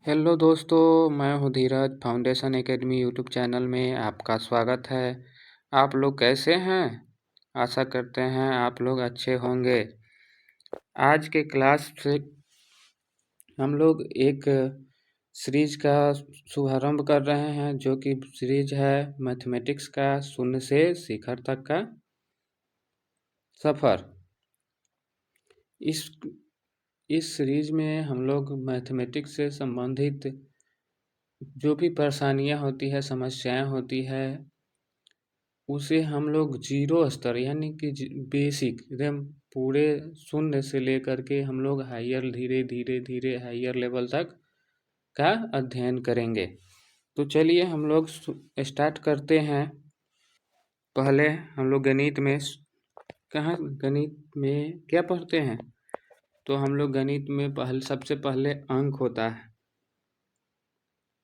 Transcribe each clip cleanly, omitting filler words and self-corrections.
Hello दोस्तों, मैं हूँ धीरज। फाउंडेशन एकेडमी यूट्यूब चैनल में आपका स्वागत है। आप लोग कैसे हैं? आशा करते हैं आप लोग अच्छे होंगे। आज के क्लास से हम लोग एक सीरीज का शुभारंभ कर रहे हैं, जो कि सीरीज है मैथमेटिक्स का शून्य से शिखर तक का सफ़र। इस सीरीज में हम लोग मैथमेटिक्स से संबंधित जो भी परेशानियां होती है, समस्याएं होती है, उसे हम लोग जीरो स्तर यानी कि बेसिक एकदम पूरे शून्य से लेकर के हम लोग हायर धीरे धीरे धीरे हायर लेवल तक का अध्ययन करेंगे। तो चलिए हम लोग स्टार्ट करते हैं। पहले हम लोग गणित में गणित में क्या पढ़ते हैं? तो हम लोग गणित में सबसे पहले अंक होता है।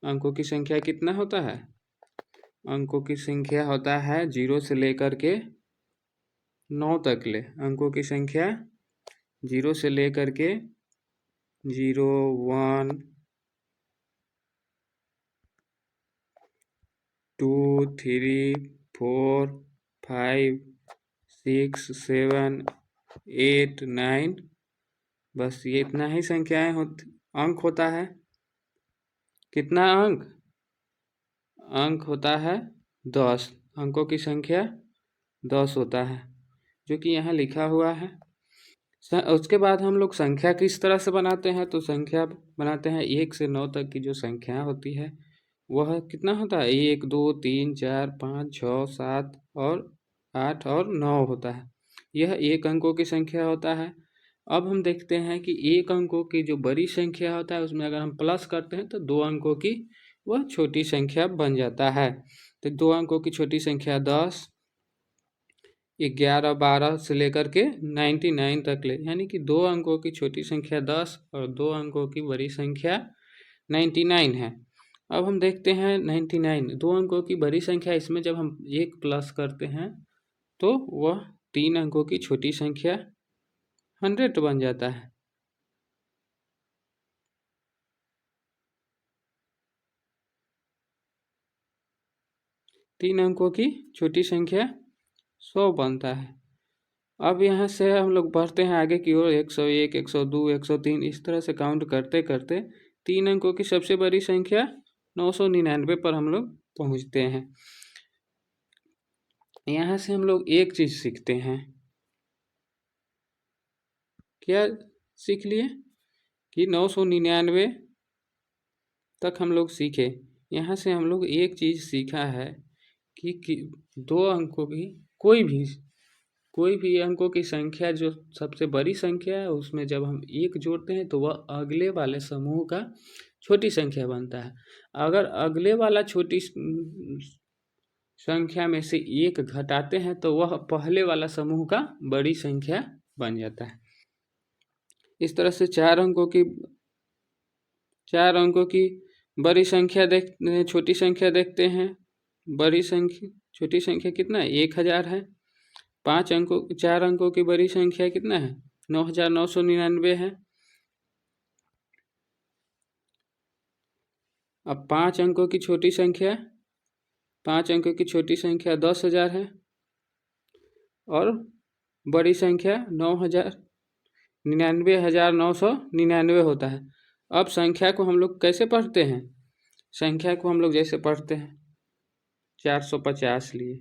अंकों की संख्या कितना होता है? अंकों की संख्या होता है 0 से लेकर के 9 तक ले। अंकों की संख्या 0 से लेकर के 0, 1, 2, 3, 4, 5, 6, 7, 8, 9, बस ये इतना ही संख्याएं अंक होता है। कितना अंक? अंक होता है 10। अंकों की संख्या 10 होता है, जो कि यहाँ लिखा हुआ है। उसके बाद हम लोग संख्या किस तरह से बनाते हैं? तो संख्या बनाते हैं 1 से 9 तक की जो संख्या होती है वह कितना होता है? 1, 2, 3, 4, 5, 6, 7 और 8 और 9 होता है। यह एक अंकों की संख्या होता है। अब हम देखते हैं कि एक अंकों की जो बड़ी संख्या होता है उसमें अगर हम प्लस करते हैं तो 2 अंकों की वह छोटी संख्या बन जाता है। तो 2 अंकों की छोटी संख्या 10, 11, 12 से लेकर के 99 तक ले, यानी कि 2 अंकों की छोटी संख्या 10 और 2 अंकों की बड़ी संख्या 99 है। अब हम देखते हैं 99 2 अंकों की बड़ी संख्या, इसमें जब हम 1 प्लस करते हैं तो वह 3 अंकों की छोटी संख्या 100 बन जाता है। तीन अंकों की छोटी संख्या 100 बनता है। अब यहाँ से हम लोग बढ़ते हैं आगे की ओर। 101, 102, 103 इस तरह से काउंट करते करते 3 अंकों की सबसे बड़ी संख्या 999 पर हम लोग पहुँचते हैं। यहाँ से हम लोग एक चीज़ सीखते हैं। क्या सीख लिए? कि 999 तक हम लोग सीखे। यहाँ से हम लोग एक चीज़ सीखा है कि 2 अंकों की कोई भी अंकों की संख्या जो सबसे बड़ी संख्या है उसमें जब हम 1 जोड़ते हैं तो वह अगले वाले समूह का छोटी संख्या बनता है। अगर अगले वाला छोटी संख्या में से 1 घटाते हैं तो वह पहले वाला समूह का बड़ी संख्या बन जाता है। इस तरह से 4 अंकों की बड़ी संख्या छोटी संख्या देखते हैं। छोटी संख्या कितना है? 1000 है। 4 अंकों की बड़ी संख्या कितना है? 9999 है। अब 5 अंकों की छोटी संख्या 10,000 है और बड़ी संख्या 99,999 होता है। अब संख्या को हम लोग कैसे पढ़ते हैं? संख्या को हम लोग जैसे पढ़ते हैं 450 लिए,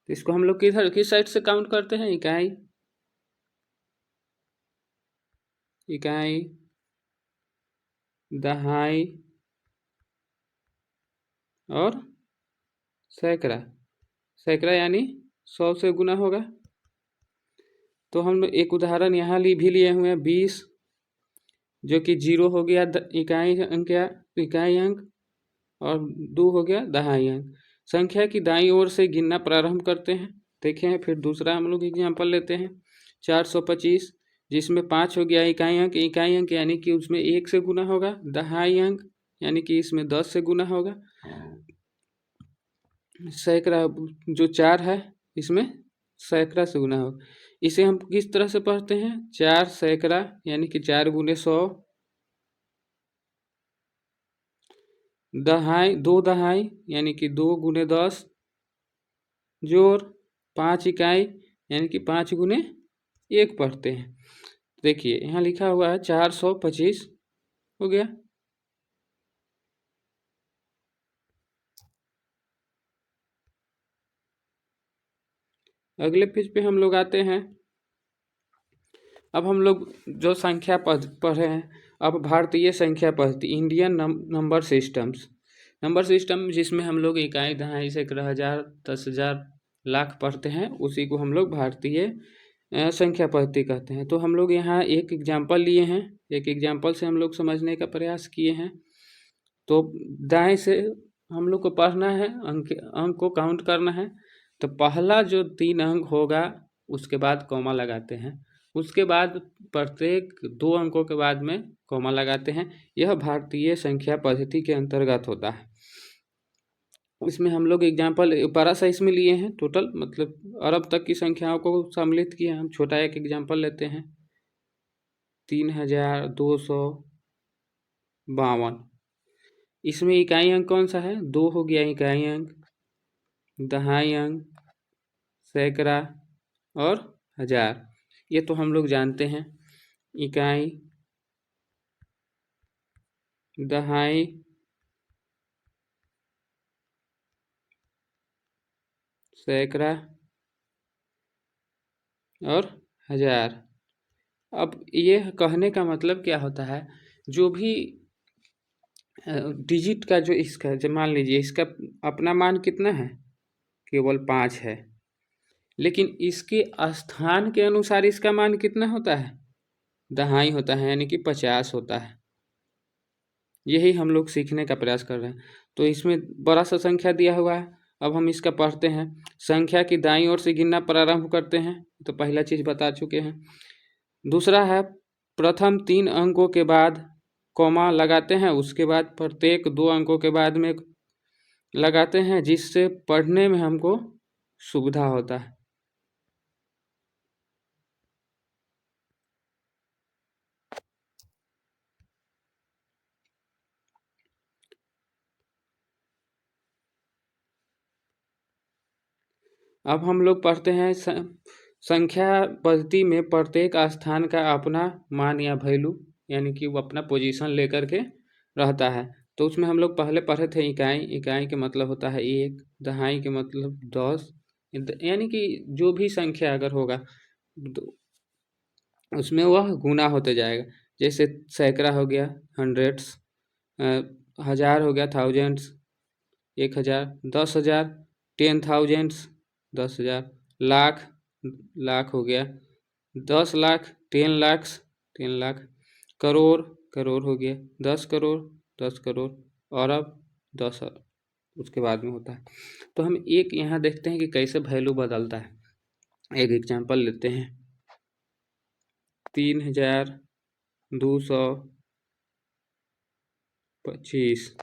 तो इसको हम लोग किस साइड से काउंट करते हैं? इकाई, दहाई और सैकड़ा यानी 100 से गुना होगा। तो हम एक उदाहरण यहाँ भी लिए हुए हैं 20, जो कि 0 हो गया इकाई अंक और 2 हो गया दहाई अंक। संख्या की दाईं ओर से गिनना प्रारंभ करते हैं। देखें, फिर दूसरा हम लोग एग्जाम्पल लेते हैं 425, जिसमें 5 हो गया इकाई अंक यानी कि उसमें 1 से गुना होगा। दहाई अंक यानी कि इसमें 10 से गुना होगा। सैकड़ा जो 4 है इसमें सैकड़ा से गुना होगा। इसे हम किस तरह से पढ़ते हैं? 4 सैकड़ा यानी कि 4 गुने 100 दहाई 2 दहाई यानी कि 2 गुने 10 जोड़ 5 इकाई यानी कि 5 गुने 1 पढ़ते हैं। देखिए यहाँ लिखा हुआ है 425 हो गया। अगले पेज पे हम लोग आते हैं। अब हम लोग जो संख्या पढ़े हैं, अब भारतीय संख्या पद्धति, इंडियन नंबर सिस्टम जिसमें हम लोग इकाई, दहाई, सैकड़ा, हजार, 10,000, लाख पढ़ते हैं, उसी को हम लोग भारतीय संख्या पद्धति कहते हैं। तो हम लोग यहाँ एक एग्जाम्पल लिए हैं, एक एग्जाम्पल से हम लोग समझने का प्रयास किए हैं। तो दाएं से हम लोग को पढ़ना है, अंक को काउंट करना है। तो पहला जो 3 अंक होगा उसके बाद कॉमा लगाते हैं, उसके बाद प्रत्येक 2 अंकों के बाद में कॉमा लगाते हैं। यह भारतीय संख्या पद्धति के अंतर्गत होता है। इसमें हम लोग एग्जाम्पल बड़ा सा इसमें लिए हैं, टोटल मतलब अरब तक की संख्याओं को सम्मिलित किया। हम छोटा एक एग्जाम्पल लेते हैं, 3252। इसमें इकाई अंक कौन सा है? 2 हो गया इकाई अंक, दहाई अंक, सैकड़ा और हजार। ये तो हम लोग जानते हैं, इकाई, दहाई, सैकड़ा और हजार। अब ये कहने का मतलब क्या होता है, जो भी डिजिट का जो इसका, जब मान लीजिए इसका अपना मान कितना है, केवल 5 है, लेकिन इसके स्थान के अनुसार इसका मान कितना होता है? दहाई होता है, यानी कि 50 होता है। यही हम लोग सीखने का प्रयास कर रहे हैं। तो इसमें बड़ा सा संख्या दिया हुआ है, अब हम इसका पढ़ते हैं। संख्या की दाईं ओर से गिनना प्रारंभ करते हैं, तो पहला चीज़ बता चुके हैं। दूसरा है प्रथम 3 अंकों के बाद कॉमा लगाते हैं, उसके बाद प्रत्येक 2 अंकों के बाद में लगाते हैं, जिससे पढ़ने में हमको सुविधा होता है। अब हम लोग पढ़ते हैं संख्या पद्धति में प्रत्येक स्थान का अपना मान या वैल्यू, यानी कि वो अपना पोजीशन लेकर के रहता है। तो उसमें हम लोग पहले पढ़े थे इकाई के मतलब होता है 1, दहाई के मतलब 10, यानी कि जो भी संख्या अगर होगा तो उसमें वह गुना होते जाएगा। जैसे सैकड़ा हो गया हंड्रेड्स, हजार हो गया थाउजेंड्स, 1000, 10,000 10,000, 10,000, लाख हो गया 10 लाख, 10 लाख, 10 लाख, करोड़ हो गया 10 करोड़, 10 करोड़, अरब 10 अरब उसके बाद में होता है। तो हम एक यहाँ देखते हैं कि कैसे वैल्यू बदलता है। एक एग्जांपल लेते हैं, 3225।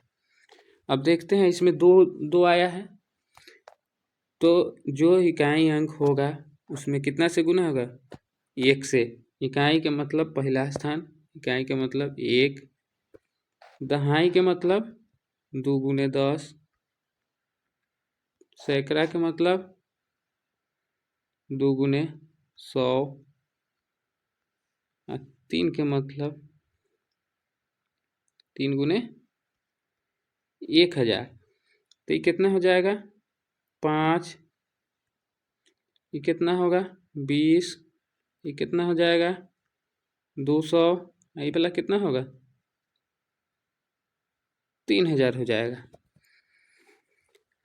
अब देखते हैं इसमें दो आया है, तो जो इकाई अंक होगा उसमें कितना से गुना होगा? 1 से। इकाई के मतलब पहला स्थान, इकाई के मतलब 1, दहाई के मतलब 2 गुने 10, सैकड़ा के मतलब 2 गुने 100, 3 के मतलब 3 गुने 1000। तो ये कितना हो जाएगा? 5। ये कितना होगा? 20। ये कितना हो जाएगा? 200। ये वाला कितना होगा? 3000 हो जाएगा।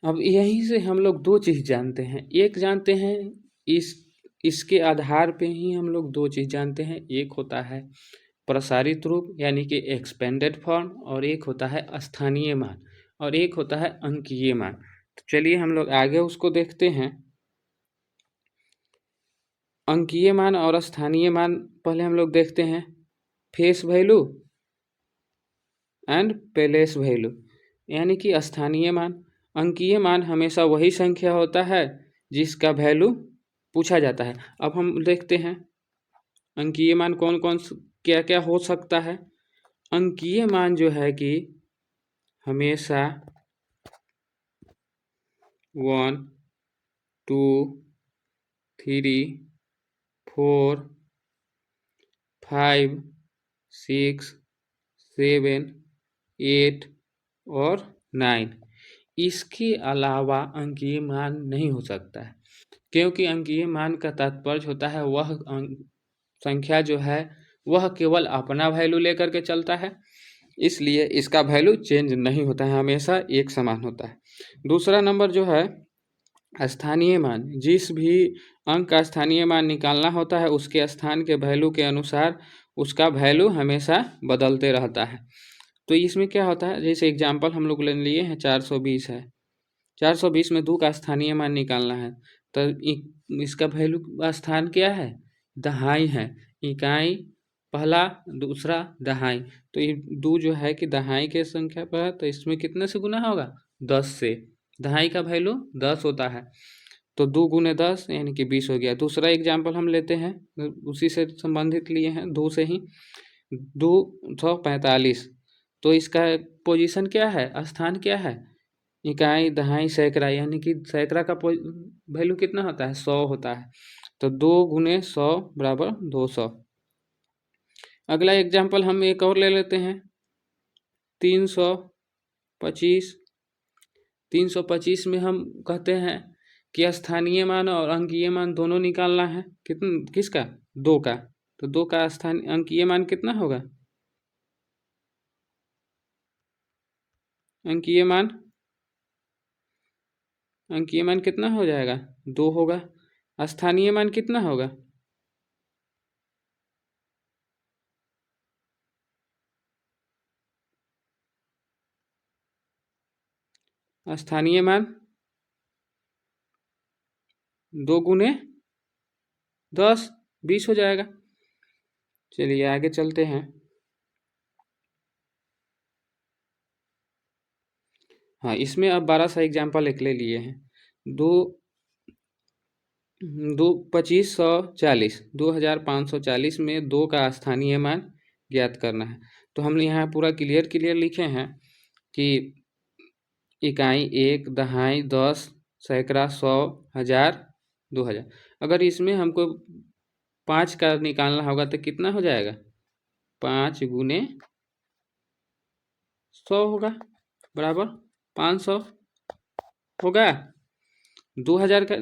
अब यहीं से हम लोग 2 चीज़ जानते हैं। एक जानते हैं, इसके आधार पे ही हम लोग 2 चीज़ जानते हैं। एक होता है प्रसारित रूप यानी कि एक्सपेंडेड फॉर्म, और एक होता है स्थानीय मान, और एक होता है अंकीय मान। तो चलिए हम लोग आगे उसको देखते हैं। अंकीय मान और स्थानीय मान पहले हम लोग देखते हैं। Face value and place value, यानी कि स्थानीय मान। अंकीय मान हमेशा वही संख्या होता है जिसका वैल्यू पूछा जाता है। अब हम देखते हैं अंकीय मान कौन कौन क्या क्या हो सकता है। अंकीय मान जो है कि हमेशा 1 2 3 4 5 6 7 8 और 9 इसके अलावा अंकीय मान नहीं हो सकता है, क्योंकि अंकीय मान का तात्पर्य होता है वह संख्या जो है वह केवल अपना वैल्यू लेकर के चलता है, इसलिए इसका वैल्यू चेंज नहीं होता है, हमेशा एक समान होता है। दूसरा नंबर जो है स्थानीय मान, जिस भी अंक का स्थानीय मान निकालना होता है उसके स्थान के वैल्यू के अनुसार उसका वैल्यू हमेशा बदलते रहता है। तो इसमें क्या होता है, जैसे एग्जांपल हम लोग ले लिए हैं 420 है, 420 में 2 का स्थानीय मान निकालना है, तो इसका वैल्यू स्थान क्या है, दहाई है, इकाई पहला दूसरा दहाई, तो ये 2 जो है कि दहाई के संख्या पर है, तो इसमें कितने से गुना होगा, 10 से। दहाई का वैल्यू 10 होता है, तो 2 गुने 10 यानी कि 20 हो गया। दूसरा एग्जाम्पल हम लेते हैं, उसी से संबंधित लिए हैं, 2 से ही 245, तो इसका पोजीशन क्या है, स्थान क्या है, इकाई दहाई सैकड़ा, यानी कि सैकड़ा का वैल्यू कितना होता है, 100 होता है, तो 2 गुने 100 बराबर 200। अगला एग्जाम्पल हम एक और ले लेते हैं, 325। 325 में हम कहते हैं कि स्थानीय मान और अंकीय मान दोनों निकालना है, किसका, 2 का, तो 2 का स्थानीय अंकीय मान कितना होगा, अंकीय मान कितना हो जाएगा, 2 होगा। स्थानीय मान कितना होगा, स्थानीय मान 2 गुने 10 20 हो जाएगा। चलिए आगे चलते हैं। हाँ, इसमें अब 12 सा एग्जाम्पल एक ले लिए हैं, 2540 में 2 का स्थानीय मान ज्ञात करना है। तो हमने यहाँ पूरा क्लियर लिखे हैं कि इकाई 1 दहाई 10 सैकड़ा 100 1000 2000। अगर इसमें हमको 5 का निकालना होगा तो कितना हो जाएगा, 5 गुने 100 होगा बराबर 500 होगा। 2000 का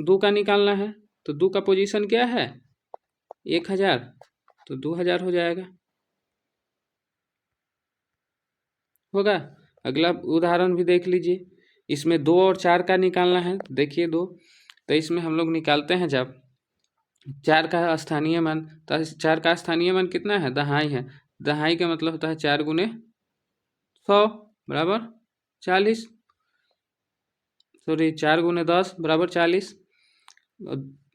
2 का निकालना है, तो 2 का पोजीशन क्या है, 1000, तो 2000 हो जाएगा, होगा। अगला उदाहरण भी देख लीजिए, इसमें 2 और 4 का निकालना है, देखिए 2, तो इसमें हम लोग निकालते हैं जब 4 का स्थानीय मान, तो 4 का स्थानीय मान कितना है, दहाई है, दहाई का मतलब होता है 4 गुने 100 बराबर 40, सॉरी 4 गुने 10 बराबर 40।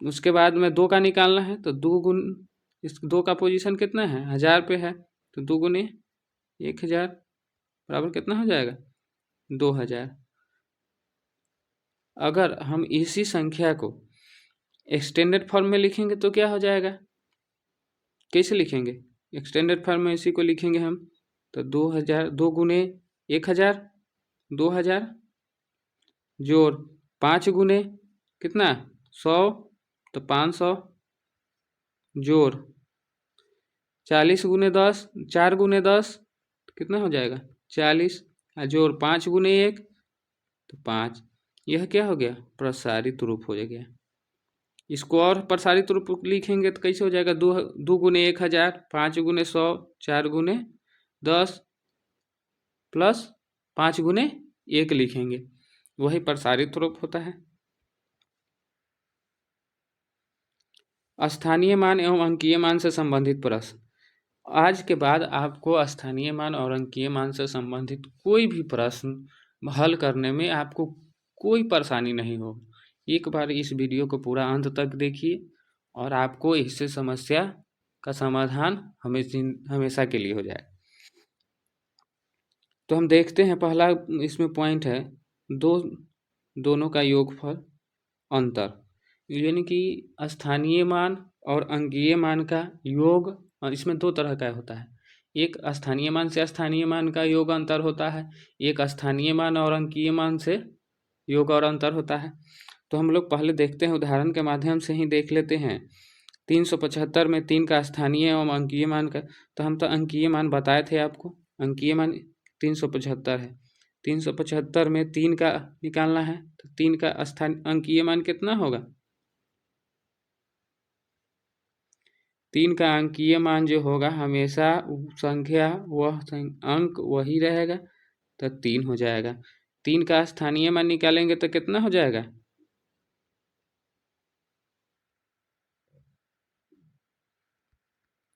उसके बाद में 2 का निकालना है, तो 2 गुण, इस 2 का पोजीशन कितना है, 1000 पे है, तो 2 गुने 1000 बराबर कितना हो जाएगा, 2000। अगर हम इसी संख्या को एक्सटेंडेड फॉर्म में लिखेंगे तो क्या हो जाएगा, कैसे लिखेंगे, एक्सटेंडेड फॉर्म में इसी को लिखेंगे हम, तो 2000 2 गुने 1000 2000 जोड़ 5 गुने कितना 100, तो 500 जोड़ 40 गुने 10 4 गुने 10 कितना हो जाएगा 40, जोड़ 5 गुने 1 तो 5। यह क्या हो गया, प्रसारित रूप हो गया। इसको और प्रसारित रूप लिखेंगे तो कैसे हो जाएगा, 2 गुने 1000 5 गुने 100 4 गुने 10 प्लस 5 गुने 1 लिखेंगे, वही प्रसारित रूप होता है। स्थानीय मान एवं अंकीय मान से संबंधित प्रश्न। आज के बाद आपको स्थानीय मान और अंकीय मान से संबंधित कोई भी प्रश्न हल करने में आपको कोई परेशानी नहीं हो। एक बार इस वीडियो को पूरा अंत तक देखिए और आपको इससे समस्या का समाधान हमेशा के लिए हो जाए। तो हम देखते हैं, पहला इसमें पॉइंट है दोनों का योगफल अंतर, यानी कि स्थानीय मान और अंकीय मान का योग, और इसमें 2 तरह का होता है, एक स्थानीय मान से स्थानीय मान का योग अंतर होता है, एक स्थानीय मान और अंकीय मान से योग और अंतर होता है। तो हम लोग पहले देखते हैं, उदाहरण के माध्यम से ही देख लेते हैं। 375 में 3 का स्थानीय एवं अंकीय मान का, तो हम तो अंकीय मान बताए थे आपको, अंकीय मान 375 है। 375 में 3 का निकालना है, तो 3 का अंकीय मान कितना होगा? 3 का अंकीय मान जो होगा हमेशा संख्या वह अंक वही रहेगा, तो 3 हो जाएगा। 3 का स्थानीय मान निकालेंगे तो कितना हो जाएगा?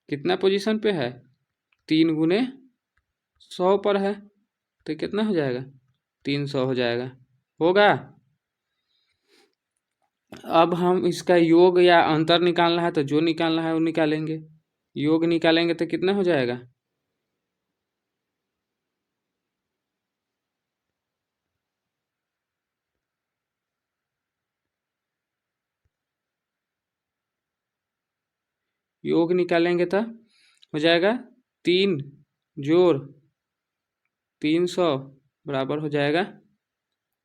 कितना पोजीशन पे है? 3 गुने 100 पर है, तो कितना हो जाएगा? 300 हो जाएगा। होगा। अब हम इसका योग या अंतर निकालना है, तो जो निकालना है वो निकालेंगे। योग निकालेंगे तो कितना हो जाएगा? योग निकालेंगे तो हो जाएगा 3 जोड़ 300 बराबर हो जाएगा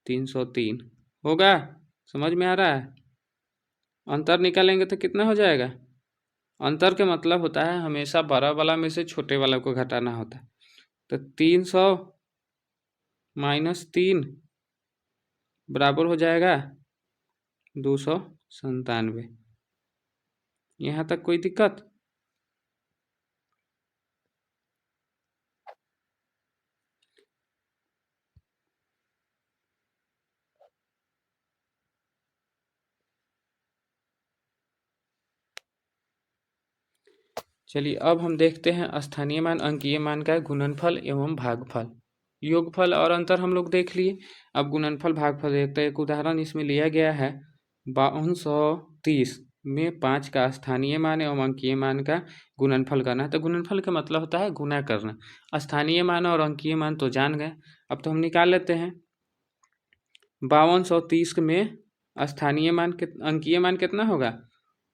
303। होगा? समझ में आ रहा है? अंतर निकालेंगे तो कितना हो जाएगा? अंतर के मतलब होता है हमेशा बड़ा वाला में से छोटे वाला को घटाना होता है। तो 300 - 3 बराबर हो जाएगा 297। यहाँ तक कोई दिक्कत? चलिए अब हम देखते हैं स्थानीय मान अंकीय मान का गुणनफल एवं भागफल। योगफल और अंतर हम लोग देख लिए, अब गुणनफल भागफल देखते हैं। एक उदाहरण इसमें लिया गया है 5230 में 5 का स्थानीय मान एवं अंकीय मान का गुणनफल करना है। तो गुणनफल का मतलब होता है गुना करना। स्थानीय मान और अंकीय मान तो जान गए, अब तो हम निकाल लेते हैं। 5230 में स्थानीय मान अंकीय मान कितना होगा?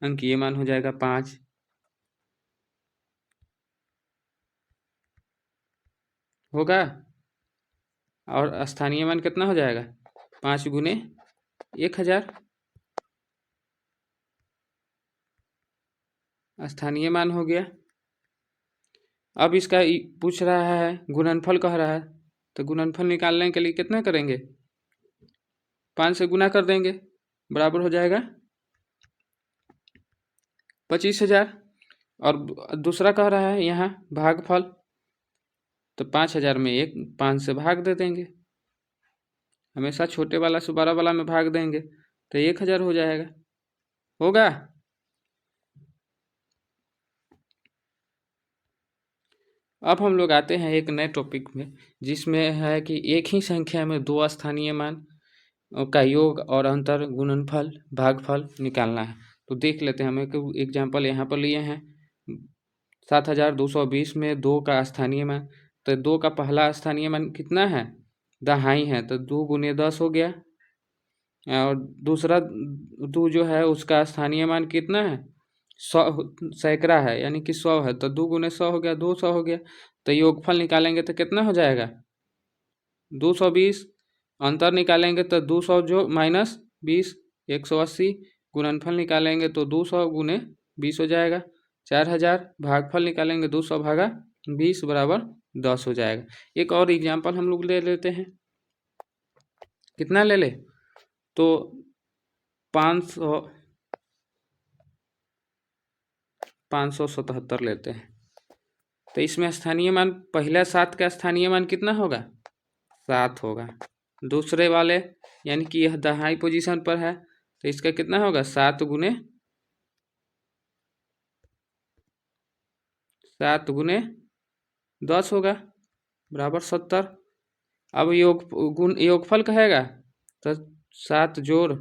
अंकीय मान हो जाएगा 5, होगा। और स्थानीय मान कितना हो जाएगा? 5 गुने 1000 स्थानीय मान हो गया। अब इसका पूछ रहा है, गुणनफल कह रहा है, तो गुणनफल निकालने के लिए कितना करेंगे? 5 से गुना कर देंगे, बराबर हो जाएगा 25,000। और दूसरा कह रहा है यहाँ भागफल, तो 5,000 में 5 से भाग दे देंगे। हमेशा छोटे वाला से बड़ा वाला में भाग देंगे तो 1000 हो जाएगा। होगा? अब हम लोग आते हैं एक नए टॉपिक में, जिसमें है कि एक ही संख्या में 2 स्थानीय मान का योग और अंतर गुणनफल भागफल निकालना है। तो देख लेते हैं, हम एक एग्जाम्पल यहाँ पर लिए हैं। 7220 में 2 का स्थानीय मान, तो 2 का पहला स्थानीय मान कितना है? दहाई है, तो 2 गुने 10 हो गया। और दूसरा 2 जो है उसका स्थानीय मान कितना है? 100 सैकड़ा है, यानी कि 100 है, तो 2 गुने 100 हो गया, 200 हो गया। तो योगफल निकालेंगे तो कितना हो जाएगा? 220। अंतर निकालेंगे तो 200 जो माइनस 20 180। गुणनफल निकालेंगे तो 200 गुने 20 हो जाएगा 4000। भागफल निकालेंगे 200 भागा 20 बराबर 10 हो जाएगा। एक और एग्जाम्पल हम लोग ले लेते हैं। कितना ले ले? तो 577 लेते हैं। तो इसमें स्थानीय मान, पहला 7 का स्थानीय मान कितना होगा? 7 होगा। दूसरे वाले यानी कि यह दहाई पोजीशन पर है, तो इसका कितना होगा? 7 गुने 10 होगा, बराबर 70। अब योगफल कहेगा तो 7 जोड़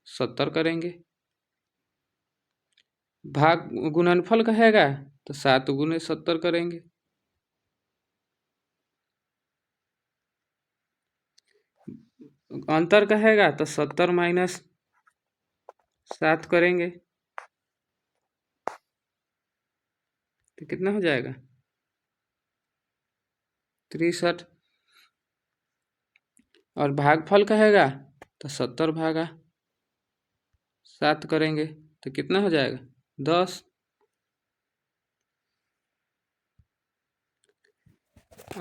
70 करेंगे। भाग गुणनफल कहेगा तो 7 गुने 70 करेंगे। अंतर कहेगा तो 70 माइनस 7 करेंगे, तो कितना हो जाएगा? 63 और भागफल कहेगा तो 70 भागा 7 करेंगे तो कितना हो जाएगा 10।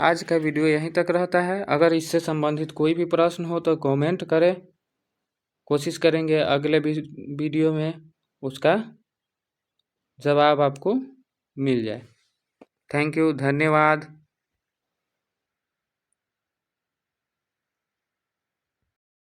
आज का वीडियो यहीं तक रहता है। अगर इससे संबंधित कोई भी प्रश्न हो तो कमेंट करें, कोशिश करेंगे अगले वीडियो में उसका जवाब आपको मिल जाए। थैंक यू, धन्यवाद।